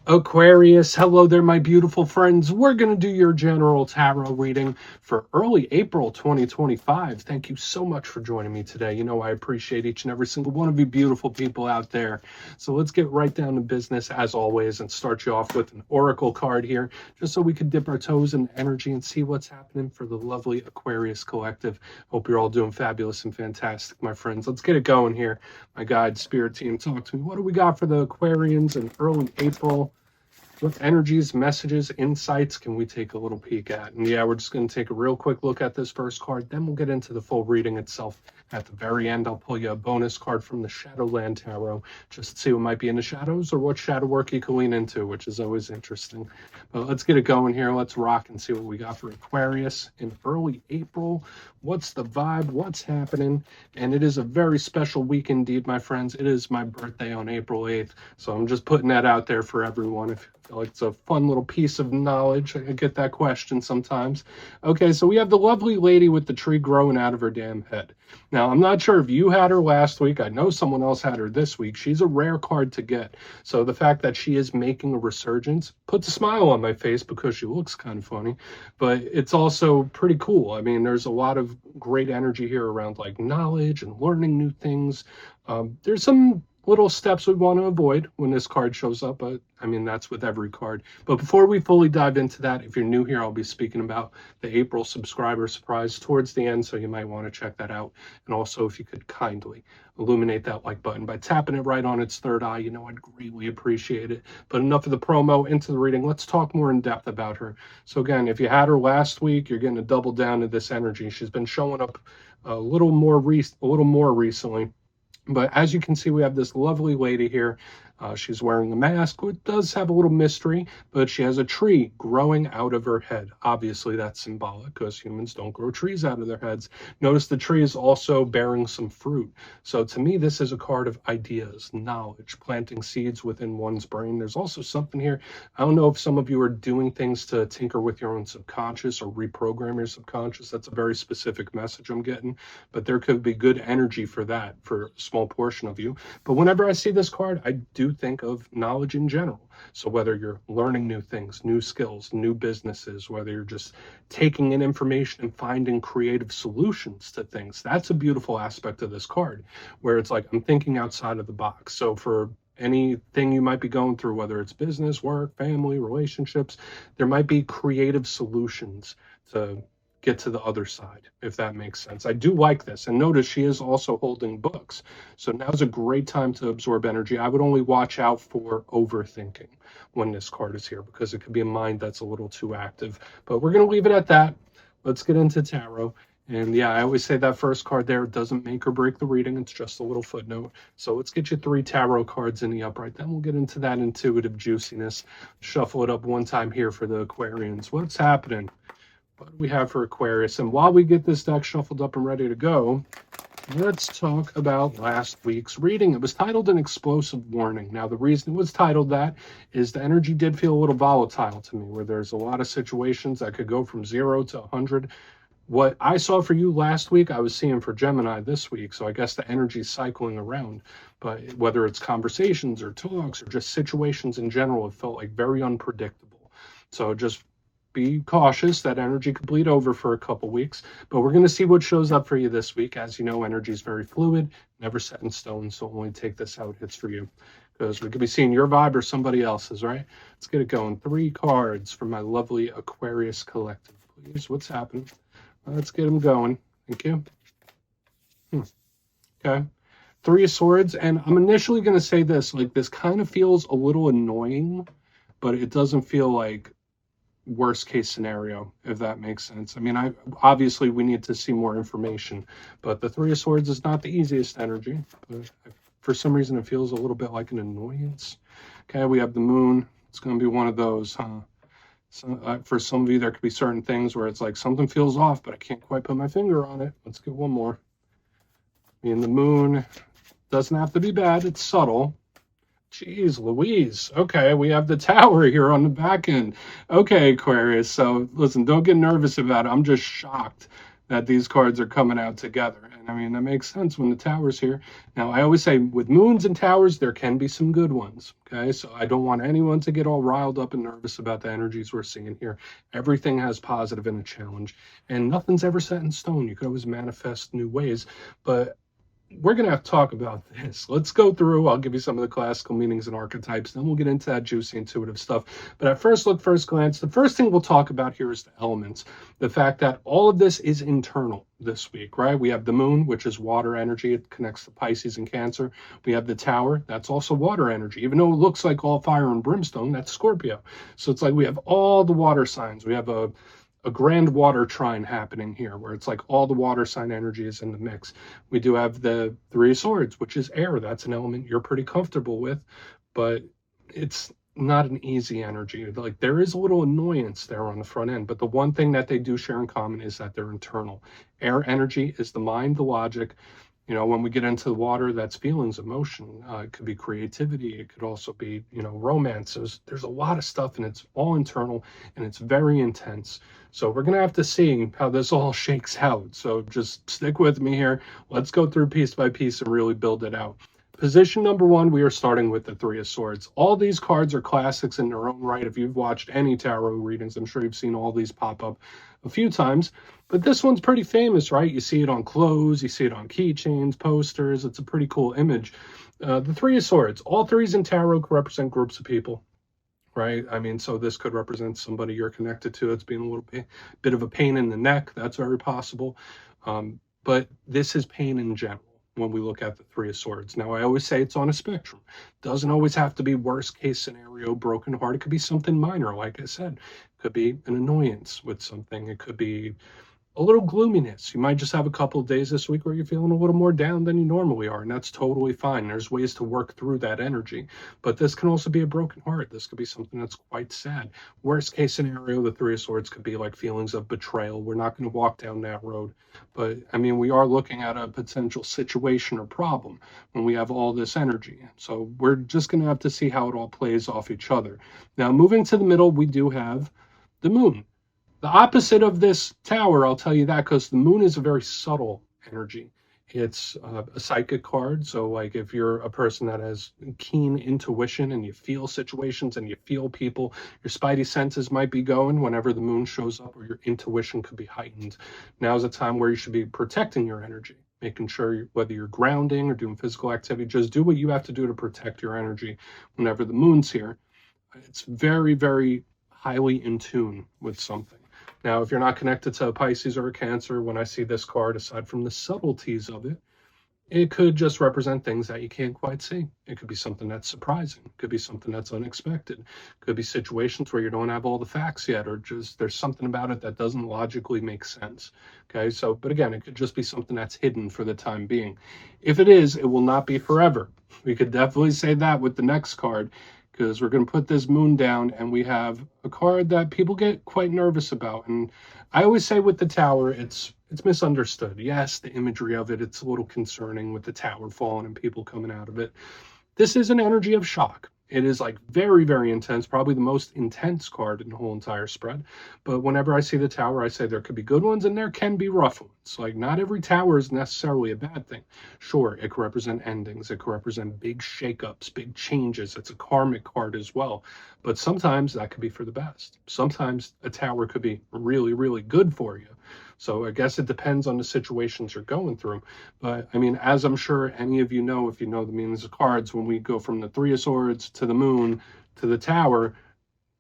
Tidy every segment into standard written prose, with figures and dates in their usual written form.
Aquarius, hello there, my beautiful friends. We're going to do your general tarot reading for early April 2025. Thank you so much for joining me today. You know, I appreciate each and every single one of you beautiful people out there. So let's get right down to business as always and start you off with an oracle card here, just so we can dip our toes in energy and see what's happening for the lovely Aquarius collective. Hope you're all doing fabulous and fantastic, my friends. Let's get it going here. My guide, spirit team, talk to me. What do we got for the Aquarians in early April? What energies, messages, insights can we take a little peek at? And yeah, we're just going to take a real quick look at this first card. Then we'll get into the full reading itself. At the very end, I'll pull you a bonus card from the Shadowland Tarot, just to see what might be in the shadows or what shadow work you can lean into, which is always interesting. But let's get it going here. Let's rock and see what we got for Aquarius in early April. What's the vibe? What's happening? And it is a very special week indeed, my friends. It is my birthday on April 8th. So I'm just putting that out there for everyone. If like it's a fun little piece of knowledge. I get that question sometimes. Okay, so we have the lovely lady with the tree growing out of her damn head. Now, I'm not sure if you had her last week. I know someone else had her this week. She's a rare card to get. So the fact that she is making a resurgence puts a smile on my face because she looks kind of funny. But it's also pretty cool. I mean, there's a lot of great energy here around like knowledge and learning new things. There's some little steps we want to avoid when this card shows up, but I mean, that's with every card. But before we fully dive into that, if you're new here, I'll be speaking about the April subscriber surprise towards the end, so you might want to check that out. And also, if you could kindly illuminate that like button by tapping it right on its third eye, you know, I'd greatly appreciate it. But enough of the promo, into the reading. Let's talk more in depth about her. So again, if you had her last week, you're getting to double down to this energy. She's been showing up a little more recently. But as you can see, we have this lovely lady here. She's wearing a mask, which does have a little mystery, but she has a tree growing out of her head. Obviously, that's symbolic because humans don't grow trees out of their heads. Notice the tree is also bearing some fruit. So to me, this is a card of ideas, knowledge, planting seeds within one's brain. There's also something here. I don't know if some of you are doing things to tinker with your own subconscious or reprogram your subconscious. That's a very specific message I'm getting, but there could be good energy for that for a small portion of you. But whenever I see this card, I do think of knowledge in general. So whether you're learning new things, new skills, new businesses, whether you're just taking in information and finding creative solutions to things, that's a beautiful aspect of this card, where it's like I'm thinking outside of the box. So for anything you might be going through, whether it's business, work, family, relationships, there might be creative solutions to get to the other side, if that makes sense. I do like this. And notice she is also holding books. So now's a great time to absorb energy. I would only watch out for overthinking when this card is here, because it could be a mind that's a little too active. But we're going to leave it at that. Let's get into tarot. And yeah, I always say that first card there doesn't make or break the reading. It's just a little footnote. So let's get you 3 tarot cards in the upright. Then we'll get into that intuitive juiciness. Shuffle it up one time here for the Aquarians. What's happening? What do we have for Aquarius? And while we get this deck shuffled up and ready to go, let's talk about last week's reading. It was titled An Explosive Warning. Now, the reason it was titled that is the energy did feel a little volatile to me, where there's a lot of situations that could go from 0 to 100. What I saw for you last week, I was seeing for Gemini this week. So I guess the energy's cycling around. But whether it's conversations or talks or just situations in general, it felt like very unpredictable. So just be cautious. That energy could bleed over for a couple weeks, but we're going to see what shows up for you this week. As you know, energy is very fluid, never set in stone, so only take this how it hits for you, because we could be seeing your vibe or somebody else's, right? Let's get it going. 3 cards from my lovely Aquarius collective, please. What's happening? Let's get them going. Thank you. Okay. 3 of Swords, and I'm initially going to say this, like, this kind of feels a little annoying, but it doesn't feel like worst case scenario, if that makes sense. I mean, obviously we need to see more information, but the 3 of Swords is not the easiest energy, but for some reason it feels a little bit like an annoyance. Okay, we have the Moon. It's going to be one of those, huh? So for some of you, there could be certain things where it's like something feels off, but I can't quite put my finger on it. Let's get one more. I mean, the Moon doesn't have to be bad. It's subtle. Jeez Louise. Okay, we have the Tower here on the back end. Okay, Aquarius. So listen, don't get nervous about it. I'm just shocked that these cards are coming out together. And I mean, that makes sense when the tower's here. Now, I always say with moons and towers, there can be some good ones. Okay. So I don't want anyone to get all riled up and nervous about the energies we're seeing here. Everything has positive and a challenge, and nothing's ever set in stone. You could always manifest new ways, but we're going to have to talk about this. Let's go through. I'll give you some of the classical meanings and archetypes. Then we'll get into that juicy intuitive stuff. But at first look, first glance, the first thing we'll talk about here is the elements. The fact that all of this is internal this week, right? We have the moon, which is water energy. It connects to Pisces and Cancer. We have the tower. That's also water energy. Even though it looks like all fire and brimstone, that's Scorpio. So it's like we have all the water signs. We have a grand water trine happening here where it's like all the water sign energy is in the mix. We do have the Three of Swords, which is air. That's an element you're pretty comfortable with, but it's not an easy energy. Like there is a little annoyance there on the front end, but the one thing that they do share in common is that they're internal. Air energy is the mind, the logic. You know, when we get into the water, that's feelings, emotion. It could be creativity. It could also be, you know, romance. There's a lot of stuff, and it's all internal, and it's very intense. So we're going to have to see how this all shakes out. So just stick with me here. Let's go through piece by piece and really build it out. Position number one, we are starting with the Three of Swords. All these cards are classics in their own right. If you've watched any tarot readings, I'm sure you've seen all these pop up a few times. But this one's pretty famous, right? You see it on clothes, you see it on keychains, posters. It's a pretty cool image. The Three of Swords. All threes in tarot can represent groups of people, right? I mean, so this could represent somebody you're connected to. It's being a little bit of a pain in the neck. That's very possible. But this is pain in general when we look at the Three of Swords. Now, I always say it's on a spectrum. Doesn't always have to be worst case scenario, broken heart. It could be something minor, like I said. It could be an annoyance with something. It could be a little gloominess. You might just have a couple of days this week where you're feeling a little more down than you normally are, and that's totally fine. There's ways to work through that energy. But this can also be a broken heart. This could be something that's quite sad. Worst case scenario, the Three of Swords could be like feelings of betrayal. We're not going to walk down that road. But I mean, we are looking at a potential situation or problem when we have all this energy. So we're just going to have to see how it all plays off each other. Now, moving to the middle, we do have the moon. The opposite of this tower, I'll tell you that, because the moon is a very subtle energy. It's a psychic card. So like if you're a person that has keen intuition and you feel situations and you feel people, your spidey senses might be going whenever the moon shows up, or your intuition could be heightened. Now's a time where you should be protecting your energy, making sure whether you're grounding or doing physical activity, just do what you have to do to protect your energy whenever the moon's here. It's very, very highly in tune with something. Now, if you're not connected to a Pisces or a Cancer, when I see this card, aside from the subtleties of it, it could just represent things that you can't quite see. It could be something that's surprising. It could be something that's unexpected. It could be situations where you don't have all the facts yet, or just there's something about it that doesn't logically make sense. Okay, so, but again, it could just be something that's hidden for the time being. If it is, it will not be forever. We could definitely say that with the next card, because we're going to put this moon down, and we have a card that people get quite nervous about. And I always say with the tower, it's misunderstood. Yes, the imagery of it, it's a little concerning with the tower falling and people coming out of it. This is an energy of shock. It is like very, very intense, probably the most intense card in the whole entire spread. But whenever I see the tower, I say there could be good ones and there can be rough ones. Like not every tower is necessarily a bad thing. Sure, it could represent endings. It could represent big shakeups, big changes. It's a karmic card as well. But sometimes that could be for the best. Sometimes a tower could be really, really good for you. So I guess it depends on the situations you're going through. But I mean, as I'm sure any of you know, if you know the meanings of cards, when we go from the Three of Swords to the moon to the tower,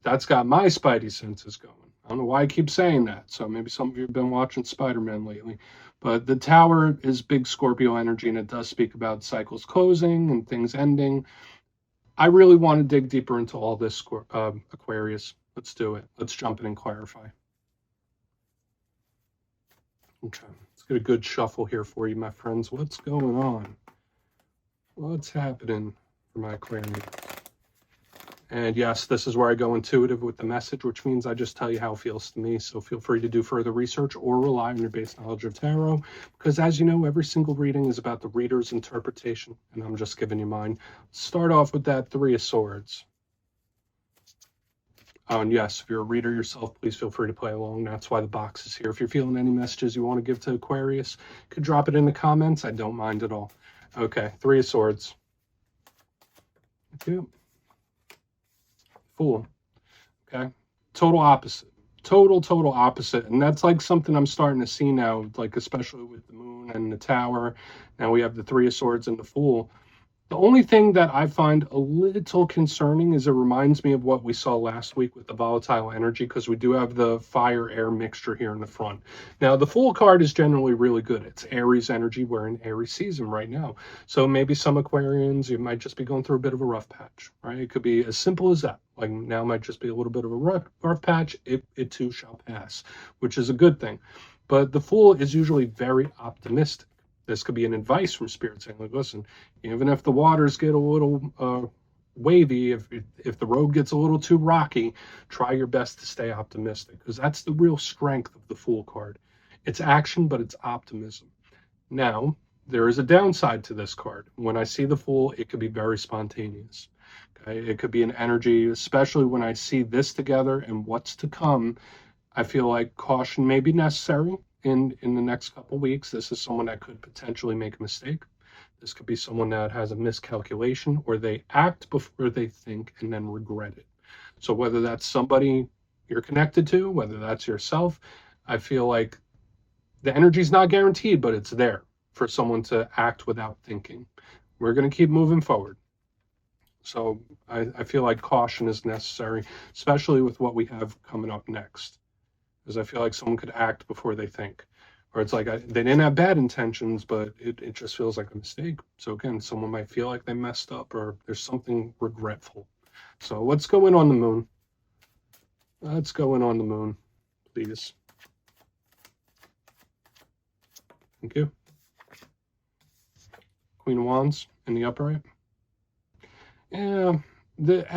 that's got my spidey senses going. I don't know why I keep saying that. So maybe some of you have been watching Spider-Man lately. But the tower is big Scorpio energy, and it does speak about cycles closing and things ending. I really want to dig deeper into all this, Aquarius. Let's do it. Let's jump in and clarify. Okay, let's get a good shuffle here for you, my friends. What's going on? What's happening for my Aquarius? And yes, this is where I go intuitive with the message, which means I just tell you how it feels to me. So feel free to do further research or rely on your base knowledge of tarot, because as you know, every single reading is about the reader's interpretation, and I'm just giving you mine. Start off with that Three of Swords. And yes, if you're a reader yourself, please feel free to play along. That's why the box is here. If you're feeling any messages you want to give to Aquarius, you could drop it in the comments. I don't mind at all. Okay, Three of Swords. Thank you. Fool. Okay, total opposite. Total opposite. And that's like something I'm starting to see now, like especially with the moon and the tower. Now we have the Three of Swords and the Fool. The only thing that I find a little concerning is it reminds me of what we saw last week with the volatile energy, because we do have the fire-air mixture here in the front. Now, the Fool card is generally really good. It's Aries energy. We're in Aries season right now. So maybe some Aquarians, you might just be going through a bit of a rough patch, right? It could be as simple as that. Like now might just be a little bit of a rough patch. It too shall pass, which is a good thing. But the Fool is usually very optimistic. This could be an advice from Spirit saying, like, listen, even if the waters get a little wavy, if the road gets a little too rocky, try your best to stay optimistic, because that's the real strength of the Fool card. It's action, but it's optimism. Now, there is a downside to this card. When I see the Fool, it could be very spontaneous. Okay? It could be an energy, especially when I see this together and what's to come. I feel like caution may be necessary. In the next couple weeks. This is someone that could potentially make a mistake. This could be someone that has a miscalculation, or they act before they think and then regret it. So whether that's somebody you're connected to, whether that's yourself, I feel like the energy is not guaranteed, but it's there for someone to act without thinking. We're going to keep moving forward. So I feel like caution is necessary, especially with what we have coming up next. Because I feel like someone could act before they think. Or it's like they didn't have bad intentions, but it just feels like a mistake. So again, someone might feel like they messed up, or there's something regretful. So what's going on the moon? What's going on the moon, please? Thank you. Queen of Wands in the upright. Yeah,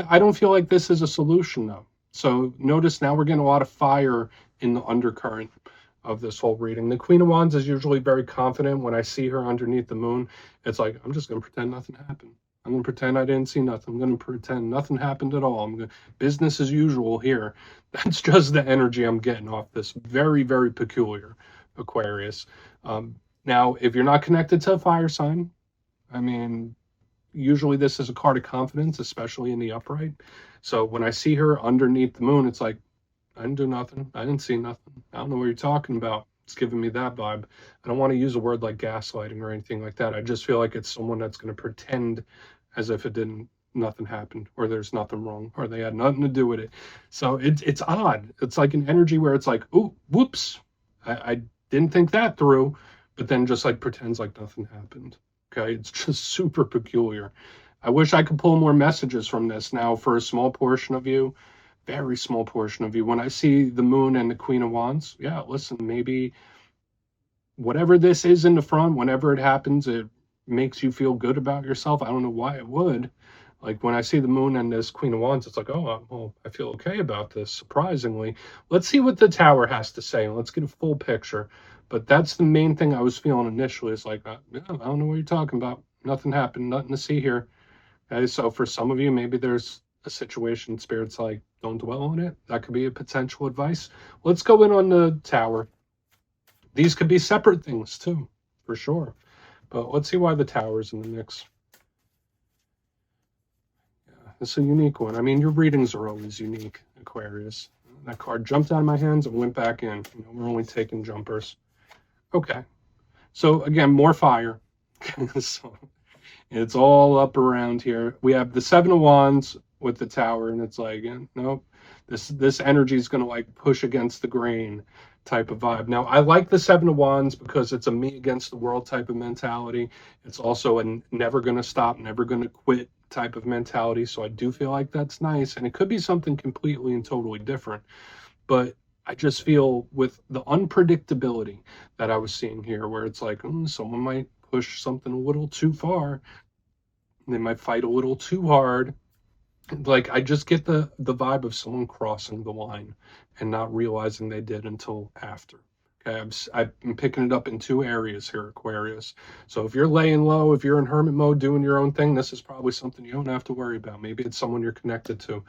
I don't feel like this is a solution, though. So notice now we're getting a lot of fire in the undercurrent of this whole reading. The Queen of Wands is usually very confident. When I see her underneath the moon, it's like, I'm just going to pretend nothing happened. I'm going to pretend I didn't see nothing. I'm going to pretend nothing happened at all. Business as usual here. That's just the energy I'm getting off this. Very, very peculiar Aquarius. Now, if you're not connected to a fire sign, I mean, usually this is a card of confidence, especially in the upright. So when I see her underneath the moon, it's like, I didn't do nothing. I didn't see nothing. I don't know what you're talking about. It's giving me that vibe. I don't want to use a word like gaslighting or anything like that. I just feel like it's someone that's going to pretend as if nothing happened, or there's nothing wrong, or they had nothing to do with it. So it's odd. It's like an energy where it's like, oh, whoops, I didn't think that through, but then just like pretends like nothing happened. Okay, it's just super peculiar. I wish I could pull more messages from this. Now, for a small portion of you, very small portion of you, when I see the moon and the Queen of Wands, yeah, listen, maybe whatever this is in the front, whenever it happens, it makes you feel good about yourself. I don't know why it would. Like when I see the moon and this Queen of Wands, it's like, oh, well, I feel okay about this, surprisingly. Let's see what the Tower has to say. Let's get a full picture. But that's the main thing I was feeling initially. It's like, yeah, I don't know what you're talking about. Nothing happened, nothing to see here. Okay, so for some of you, maybe there's a situation, Spirit's like, don't dwell on it. That could be a potential advice. Let's go in on the Tower. These could be separate things too, for sure. But let's see why the Tower's in the mix. Yeah, it's a unique one. I mean, your readings are always unique, Aquarius. That card jumped out of my hands and went back in. You know, we're only taking jumpers. Okay. So again, more fire. So it's all up around here. We have the Seven of Wands with the Tower, and it's like, nope, this energy is going to like push against the grain type of vibe. Now, I like the Seven of Wands because it's a me against the world type of mentality. It's also a never going to stop, never going to quit type of mentality. So I do feel like that's nice, and it could be something completely and totally different. But I just feel with the unpredictability that I was seeing here, where it's like, someone might push something a little too far. They might fight a little too hard. Like, I just get the vibe of someone crossing the line and not realizing they did until after. Okay, I'm picking it up in two areas here, Aquarius. So if you're laying low, if you're in hermit mode doing your own thing, this is probably something you don't have to worry about. Maybe it's someone you're connected to,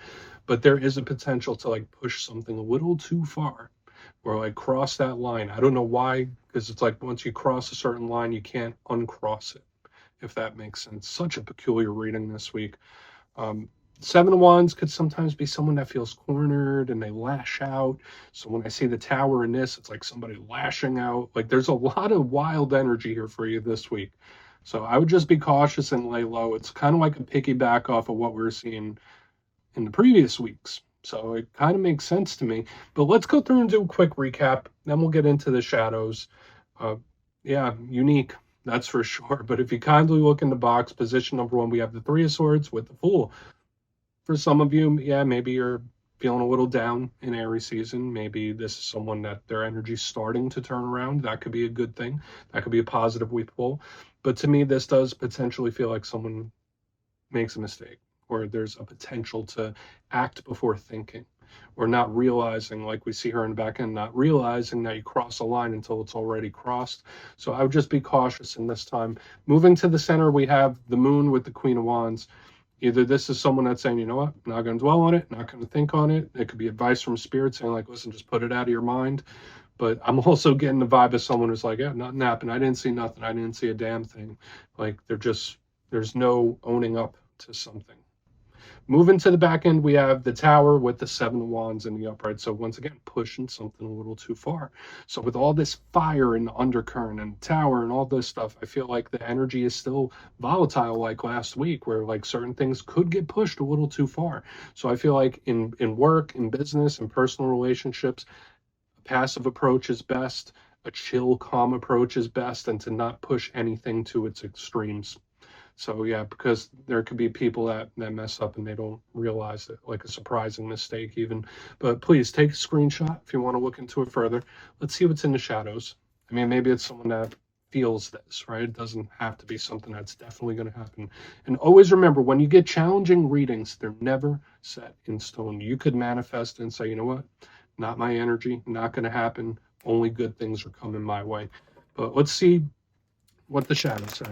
but there is a potential to like push something a little too far or like cross that line. I don't know why, because it's like once you cross a certain line, you can't uncross it, if that makes sense. Such a peculiar reading this week. Um, Seven of Wands could sometimes be someone that feels cornered and they lash out. So when I see the Tower in this, it's like somebody lashing out. Like there's a lot of wild energy here for you this week. So I would just be cautious and lay low. It's kind of like a piggyback off of what we were seeing in the previous weeks. So it kind of makes sense to me. But let's go through and do a quick recap. Then we'll get into the shadows. Yeah, unique, that's for sure. But if you kindly look in the box, position number 1, we have the Three of Swords with the Fool. For some of you, yeah, maybe you're feeling a little down in Aries season. Maybe this is someone that their energy's starting to turn around. That could be a good thing. That could be a positive week pull. But to me, this does potentially feel like someone makes a mistake, or there's a potential to act before thinking, or not realizing, like we see her in the back end, not realizing that you cross a line until it's already crossed. So I would just be cautious in this time. Moving to the center, we have the Moon with the Queen of Wands. Either this is someone that's saying, you know what, I'm not going to dwell on it, not going to think on it. It could be advice from spirit saying like, listen, just put it out of your mind. But I'm also getting the vibe of someone who's like, yeah, nothing happened. I didn't see nothing. I didn't see a damn thing. Like there's no owning up to something. Moving to the back end, we have the Tower with the Seven of Wands in the upright. So once again, pushing something a little too far. So with all this fire and the undercurrent and Tower and all this stuff, I feel like the energy is still volatile like last week, where like certain things could get pushed a little too far. So I feel like in work, in business, in personal relationships, a passive approach is best. A chill, calm approach is best, and to not push anything to its extremes. So yeah, because there could be people that mess up and they don't realize it, like a surprising mistake even. But please take a screenshot if you want to look into it further. Let's see what's in the shadows. I mean, maybe it's someone that feels this, right? It doesn't have to be something that's definitely going to happen. And always remember, when you get challenging readings, they're never set in stone. You could manifest and say, you know what, not my energy, not going to happen. Only good things are coming my way. But let's see what the shadows say.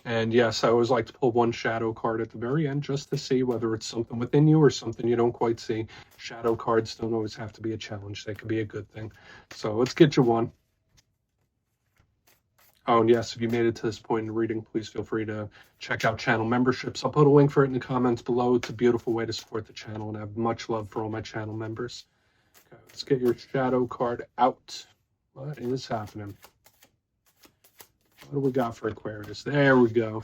And yes, I always like to pull one shadow card at the very end just to see whether it's something within you or something you don't quite see. Shadow cards don't always have to be a challenge. They could be a good thing. So let's get you one. Oh, and yes, if you made it to this point in the reading, please feel free to check out channel memberships. I'll put a link for it in the comments below. It's a beautiful way to support the channel, and I have much love for all my channel members. Okay, let's get your shadow card out. What is happening? What do we got for Aquarius? There we go.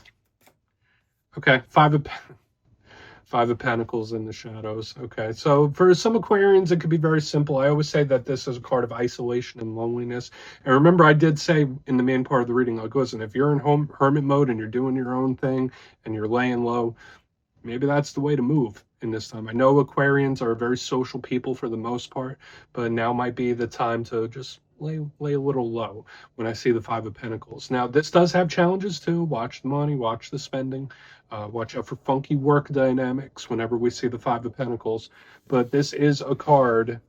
Okay, Five of Pentacles in the shadows. Okay, so for some Aquarians, it could be very simple. I always say that this is a card of isolation and loneliness. And remember, I did say in the main part of the reading, like, listen, if you're in hermit mode and you're doing your own thing and you're laying low, maybe that's the way to move in this time. I know Aquarians are very social people for the most part, but now might be the time to just lay a little low when I see the Five of Pentacles. Now, this does have challenges too. Watch the money, watch the spending, watch out for funky work dynamics whenever we see the Five of Pentacles. But this is a card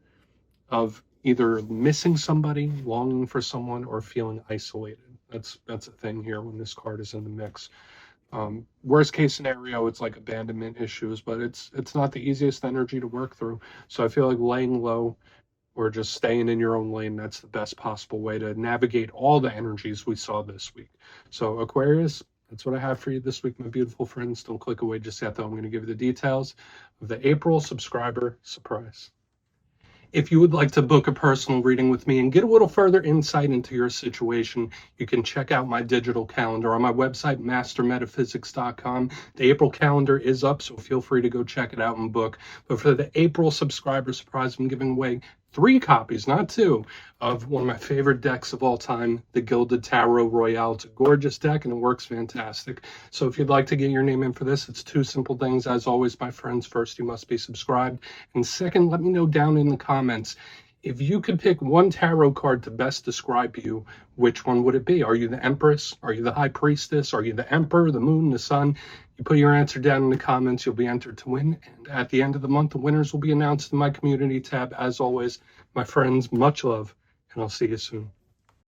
of either missing somebody, longing for someone, or feeling isolated. That's a thing here when this card is in the mix. Worst case scenario, it's like abandonment issues, but it's not the easiest energy to work through. So I feel like laying low or just staying in your own lane, that's the best possible way to navigate all the energies we saw this week. So Aquarius, that's what I have for you this week, my beautiful friends. Don't click away just yet, though. I'm going to give you the details of the April subscriber surprise. If you would like to book a personal reading with me and get a little further insight into your situation, you can check out my digital calendar on my website, mastermetaphysics.com. The April calendar is up, so feel free to go check it out and book. But for the April subscriber surprise, I'm giving away 3 copies, not 2, of one of my favorite decks of all time, the Gilded Tarot Royale. It's a gorgeous deck and it works fantastic. So if you'd like to get your name in for this, it's 2 simple things. As always, my friends, first, you must be subscribed. And second, let me know down in the comments, if you could pick one tarot card to best describe you, which one would it be? Are you the Empress? Are you the High Priestess? Are you the Emperor, the Moon, the Sun? You put your answer down in the comments, you'll be entered to win. And at the end of the month, the winners will be announced in my community tab. As always, My friends, much love, and I'll see you soon.